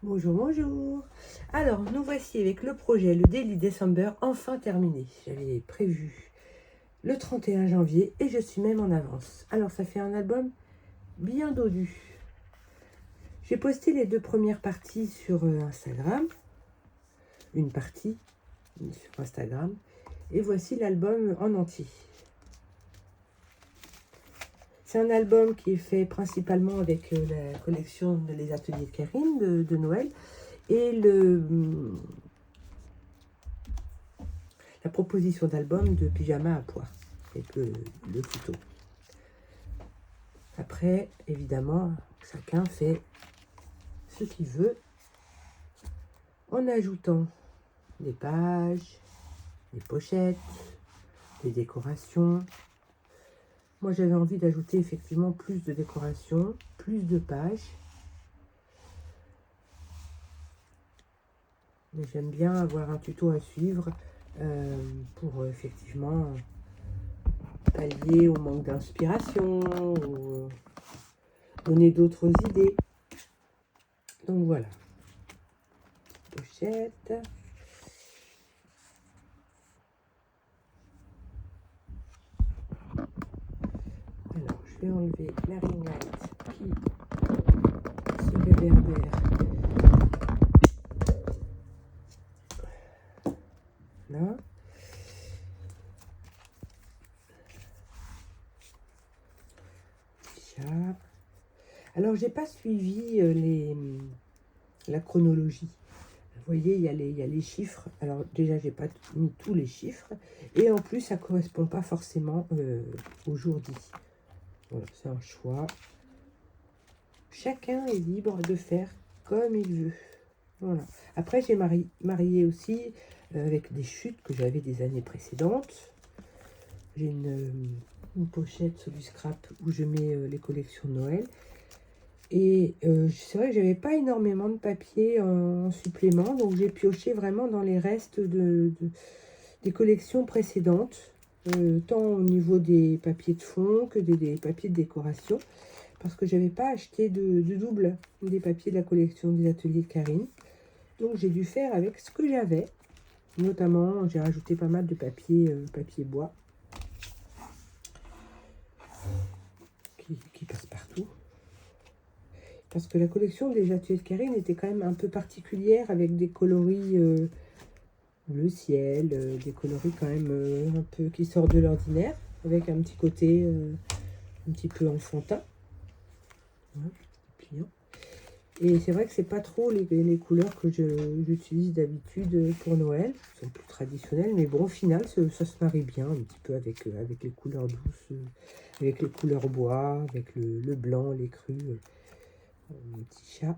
Bonjour, bonjour. Alors, nous voici avec le projet, le Daily December, enfin terminé. J'avais prévu le 31 janvier et je suis même en avance. Alors, ça fait un album bien dodu. J'ai posté les 2 premières parties sur Instagram. Une partie sur Instagram. Et voici l'album en entier. C'est un album qui est fait principalement avec la collection Les Ateliers de Karine de Noël. Et la proposition d'album de Pyjama à pois, avec le couteau. Après, évidemment, chacun fait ce qu'il veut en ajoutant des pages, des pochettes, des décorations. Moi, j'avais envie d'ajouter effectivement plus de décorations, plus de pages. Mais j'aime bien avoir un tuto à suivre pour effectivement pallier au manque d'inspiration ou donner d'autres idées. Donc voilà. Pochette. Alors, je vais enlever la ring light qui se réverbère. Là. Alors, j'ai pas suivi la chronologie. Vous voyez, il y a les chiffres. Alors, déjà, j'ai pas mis tous les chiffres. Et en plus, ça correspond pas forcément au jour dit. Voilà, c'est un choix. Chacun est libre de faire comme il veut. Voilà. Après, j'ai marié aussi avec des chutes que j'avais des années précédentes. J'ai une pochette sur du scrap où je mets les collections de Noël. Et c'est vrai que j'avais pas énormément de papier en supplément, donc j'ai pioché vraiment dans les restes des collections précédentes, tant au niveau des papiers de fond que des papiers de décoration, parce que j'avais pas acheté de double des papiers de la collection des ateliers de Karine. Donc j'ai dû faire avec ce que j'avais, notamment j'ai rajouté pas mal de papier bois qui passe partout. Parce que la collection des ateliers de Karine était quand même un peu particulière, avec des coloris bleu ciel, des coloris quand même un peu qui sortent de l'ordinaire, avec un petit côté un petit peu enfantin. Voilà, et c'est vrai que c'est pas trop les couleurs que j'utilise d'habitude pour Noël. Elles sont plus traditionnelles, mais bon, au final, ça se marie bien un petit peu avec les couleurs douces, avec les couleurs bois, avec le blanc, les crus. Mon petit chat.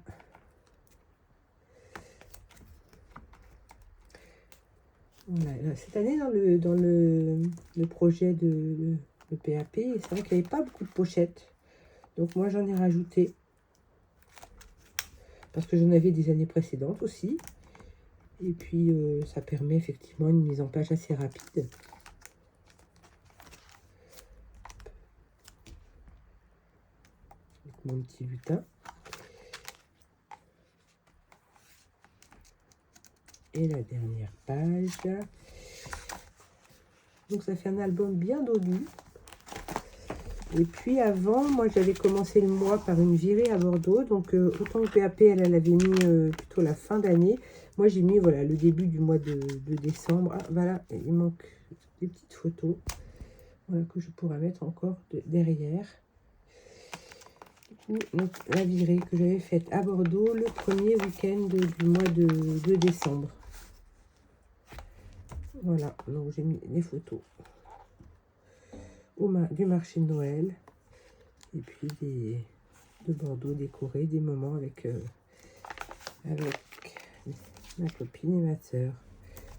Voilà. Cette année, dans le projet de PAP, c'est vrai qu'il n'y avait pas beaucoup de pochettes. Donc moi, j'en ai rajouté. Parce que j'en avais des années précédentes aussi. Et puis, ça permet effectivement une mise en page assez rapide. Avec mon petit lutin. Et la dernière page. Donc ça fait un album bien dodu. Et puis avant, moi j'avais commencé le mois par une virée à Bordeaux. Donc autant que PAP, elle avait mis plutôt la fin d'année. Moi j'ai mis voilà le début du mois de décembre. Ah, voilà, il manque des petites photos. Voilà, que je pourrais mettre encore derrière. Donc, la virée que j'avais faite à Bordeaux le premier week-end du mois de décembre. Voilà, donc j'ai mis les photos du marché de Noël. Et puis de Bordeaux décorés, des moments avec ma copine et ma soeur.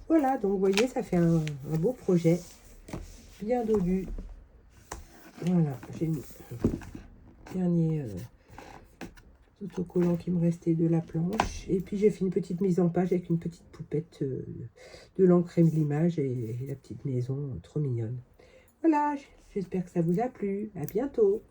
Voilà, donc vous voyez, ça fait un beau projet, bien dodu. Voilà, j'ai mis le dernier autocollant qui me restait de la planche. Et puis j'ai fait une petite mise en page avec une petite poupette de l'encre et de l'image et la petite maison trop mignonne. Voilà, j'espère que ça vous a plu. À bientôt.